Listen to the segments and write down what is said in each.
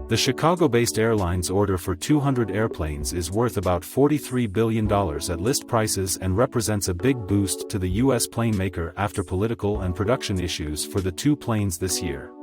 The Chicago-based Airlines order for 200 airplanes is worth about $43 billion at list prices and represents a big boost to the U.S. plane maker after political and production issues for the two planes this year.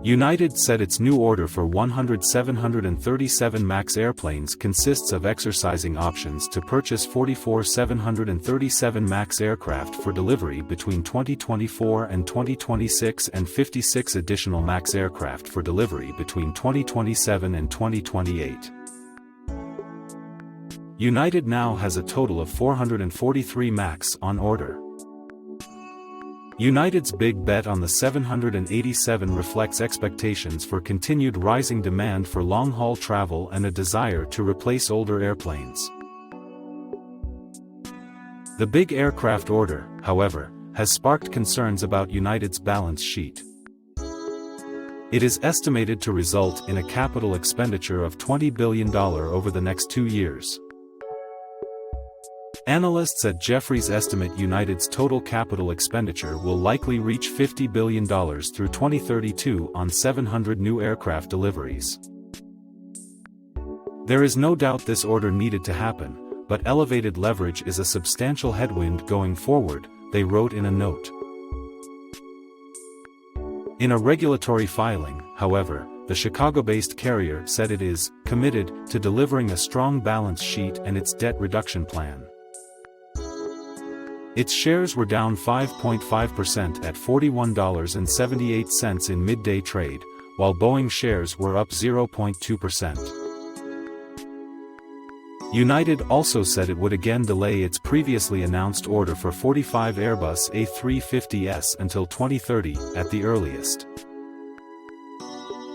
United said its new order for 100 737 MAX airplanes consists of exercising options to purchase 44 737 MAX aircraft for delivery between 2024 and 2026 and 56 additional MAX aircraft for delivery between 2027 and 2028. United now has a total of 443 MAX on order. United's big bet on the 787 reflects expectations for continued rising demand for long-haul travel and a desire to replace older airplanes. The big aircraft order, however, has sparked concerns about United's balance sheet. It is estimated to result in a capital expenditure of $20 billion over the next 2 years. Analysts at Jefferies estimate United's total capital expenditure will likely reach $50 billion through 2032 on 700 new aircraft deliveries. There is no doubt this order needed to happen, but elevated leverage is a substantial headwind going forward, they wrote in a note. In a regulatory filing, however, the Chicago-based carrier said it is committed to delivering a strong balance sheet and its debt reduction plan. Its shares were down 5.5% at $41.78 in midday trade, while Boeing shares were up 0.2%. United also said it would again delay its previously announced order for 45 Airbus A350s until 2030 at the earliest.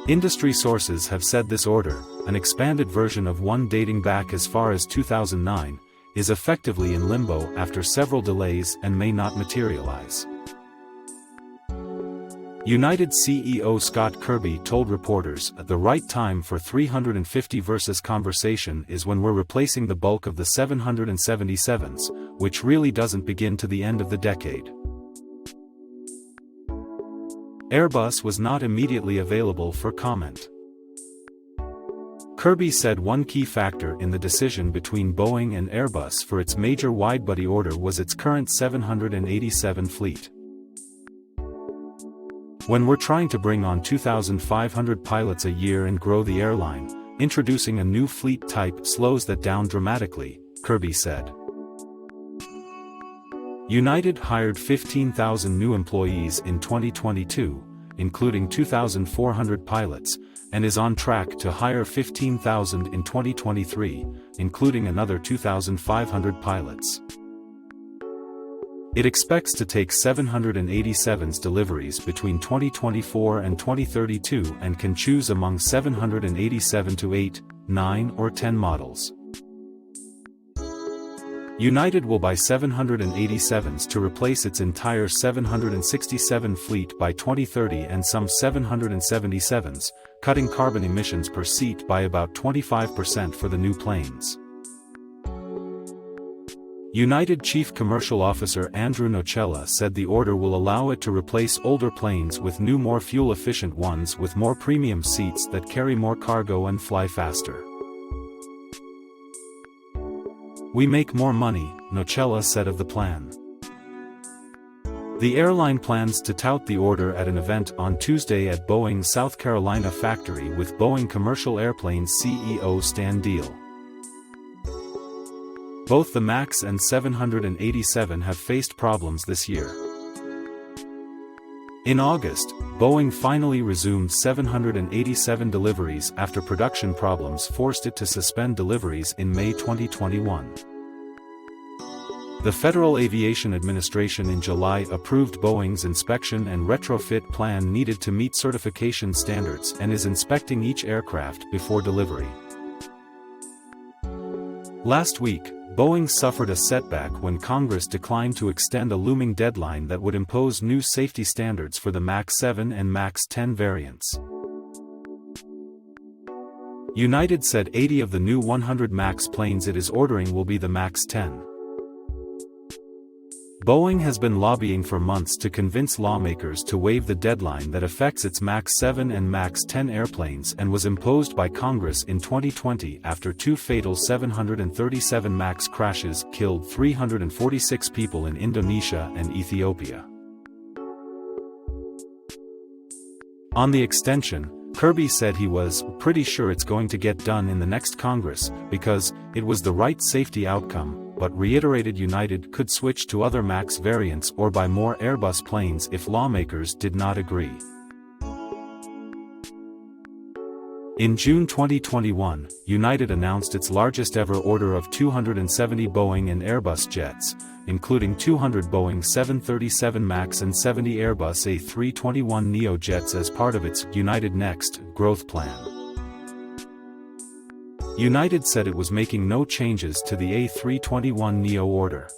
Industry sources have said this order, an expanded version of one dating back as far as 2009, is effectively in limbo after several delays and may not materialize. United CEO Scott Kirby told reporters that the right time for 350 versus conversation is when we're replacing the bulk of the 777s, which really doesn't begin to the end of the decade. Airbus was not immediately available for comment. Kirby said one key factor in the decision between Boeing and Airbus for its major widebody order was its current 787 fleet. When we're trying to bring on 2,500 pilots a year and grow the airline, introducing a new fleet type slows that down dramatically, Kirby said. United hired 15,000 new employees in 2022, including 2,400 pilots, and is on track to hire 15,000 in 2023, including another 2,500 pilots. It expects to take 787's deliveries between 2024 and 2032 and can choose among 787 to 8, 9 or 10 models. United will buy 787s to replace its entire 767 fleet by 2030 and some 777s, cutting carbon emissions per seat by about 25% for the new planes. United Chief Commercial Officer Andrew Nocella said the order will allow it to replace older planes with new more fuel-efficient ones with more premium seats that carry more cargo and fly faster. We make more money, Nocella said of the plan. The airline plans to tout the order at an event on Tuesday at Boeing's South Carolina factory with Boeing Commercial Airplanes CEO Stan Deal. Both the MAX and 787 have faced problems this year. In August, Boeing finally resumed 787 deliveries after production problems forced it to suspend deliveries in May 2021. The Federal Aviation Administration in July approved Boeing's inspection and retrofit plan needed to meet certification standards and is inspecting each aircraft before delivery. Last week, Boeing suffered a setback when Congress declined to extend a looming deadline that would impose new safety standards for the MAX 7 and MAX 10 variants. United said 80 of the new 100 MAX planes it is ordering will be the MAX 10. Boeing has been lobbying for months to convince lawmakers to waive the deadline that affects its MAX 7 and MAX 10 airplanes and was imposed by Congress in 2020 after two fatal 737 MAX crashes killed 346 people in Indonesia and Ethiopia. On the extension, Kirby said he was pretty sure it's going to get done in the next Congress because it was the right safety outcome, but reiterated United could switch to other MAX variants or buy more Airbus planes if lawmakers did not agree. In June 2021, United announced its largest ever order of 270 Boeing and Airbus jets, including 200 Boeing 737 MAX and 70 Airbus A321neo jets as part of its United Next growth plan. United said it was making no changes to the A321neo order.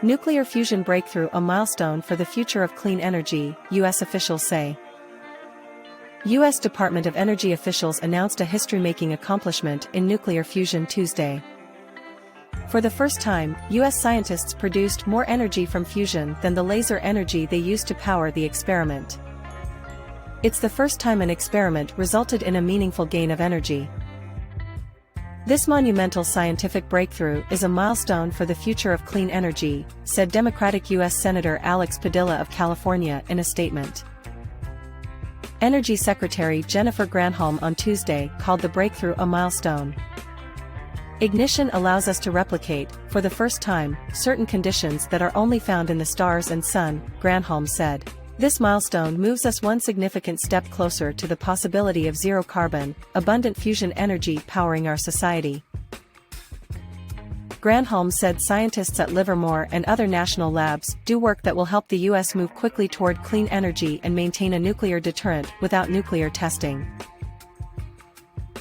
Nuclear fusion breakthrough, a milestone for the future of clean energy, U.S. officials say. U.S. Department of Energy officials announced a history-making accomplishment in nuclear fusion Tuesday. For the first time, U.S. scientists produced more energy from fusion than the laser energy they used to power the experiment. It's the first time an experiment resulted in a meaningful gain of energy. This monumental scientific breakthrough is a milestone for the future of clean energy, said Democratic U.S. Senator Alex Padilla of California in a statement. Energy Secretary Jennifer Granholm on Tuesday called the breakthrough a milestone. Ignition allows us to replicate, for the first time, certain conditions that are only found in the stars and sun, Granholm said. This milestone moves us one significant step closer to the possibility of zero-carbon, abundant fusion energy powering our society. Granholm said scientists at Livermore and other national labs do work that will help the U.S. move quickly toward clean energy and maintain a nuclear deterrent without nuclear testing.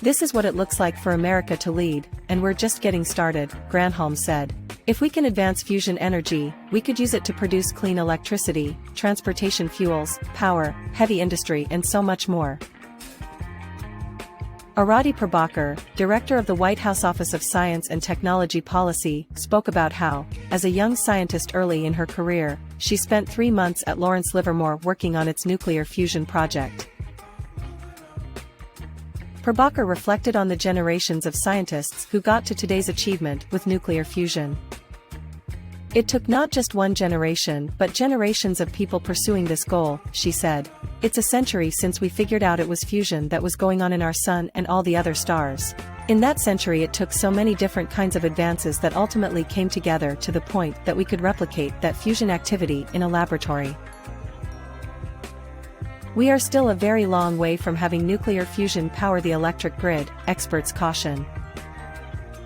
This is what it looks like for America to lead, and we're just getting started, Granholm said. If we can advance fusion energy, we could use it to produce clean electricity, transportation fuels, power, heavy industry and so much more. Arati Prabhakar, director of the White House Office of Science and Technology Policy, spoke about how, as a young scientist early in her career, she spent 3 months at Lawrence Livermore working on its nuclear fusion project. Prabhakar reflected on the generations of scientists who got to today's achievement with nuclear fusion. It took not just one generation but generations of people pursuing this goal, she said. It's a century since we figured out it was fusion that was going on in our sun and all the other stars. In that century it took so many different kinds of advances that ultimately came together to the point that we could replicate that fusion activity in a laboratory. We are still a very long way from having nuclear fusion power the electric grid, experts caution.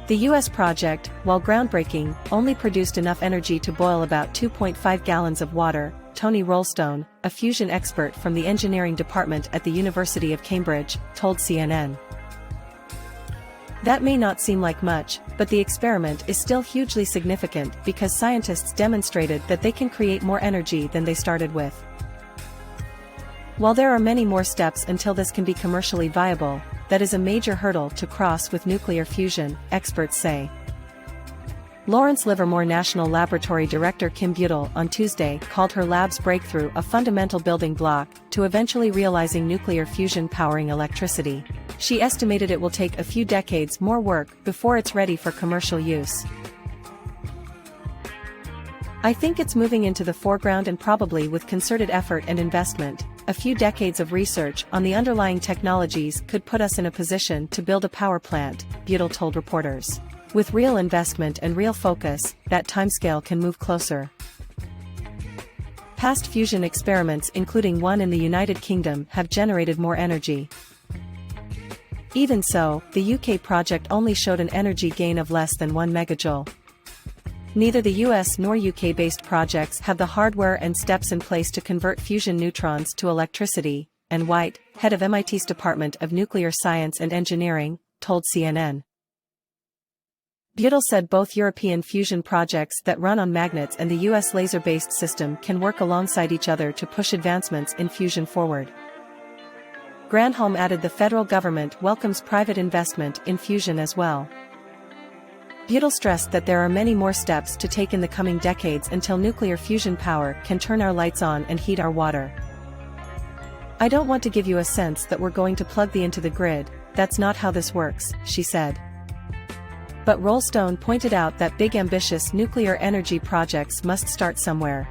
The U.S. project, while groundbreaking, only produced enough energy to boil about 2.5 gallons of water, Tony Rollstone, a fusion expert from the engineering department at the University of Cambridge, told CNN. That may not seem like much, but the experiment is still hugely significant because scientists demonstrated that they can create more energy than they started with. While there are many more steps until this can be commercially viable, that is a major hurdle to cross with nuclear fusion, experts say. Lawrence Livermore National Laboratory Director Kim Butel on Tuesday called her lab's breakthrough a fundamental building block to eventually realizing nuclear fusion powering electricity. She estimated it will take a few decades more work before it's ready for commercial use. I think it's moving into the foreground and probably with concerted effort and investment, a few decades of research on the underlying technologies could put us in a position to build a power plant, Butel told reporters. With real investment and real focus, that timescale can move closer. Past fusion experiments, including one in the United Kingdom, have generated more energy. Even so, the UK project only showed an energy gain of less than 1 megajoule. Neither the US nor UK-based projects have the hardware and steps in place to convert fusion neutrons to electricity, and White, head of MIT's Department of Nuclear Science and Engineering, told CNN. Butel said both European fusion projects that run on magnets and the US laser-based system can work alongside each other to push advancements in fusion forward. Granholm added the federal government welcomes private investment in fusion as well. Buell stressed that there are many more steps to take in the coming decades until nuclear fusion power can turn our lights on and heat our water. "I don't want to give you a sense that we're going to plug the into the grid, that's not how this works," she said. But Rollstone pointed out that big ambitious nuclear energy projects must start somewhere.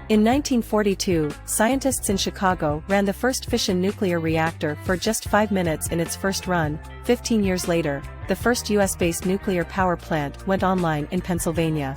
In 1942, scientists in Chicago ran the first fission nuclear reactor for just 5 minutes in its first run. 15 years later, the first US-based nuclear power plant went online in Pennsylvania.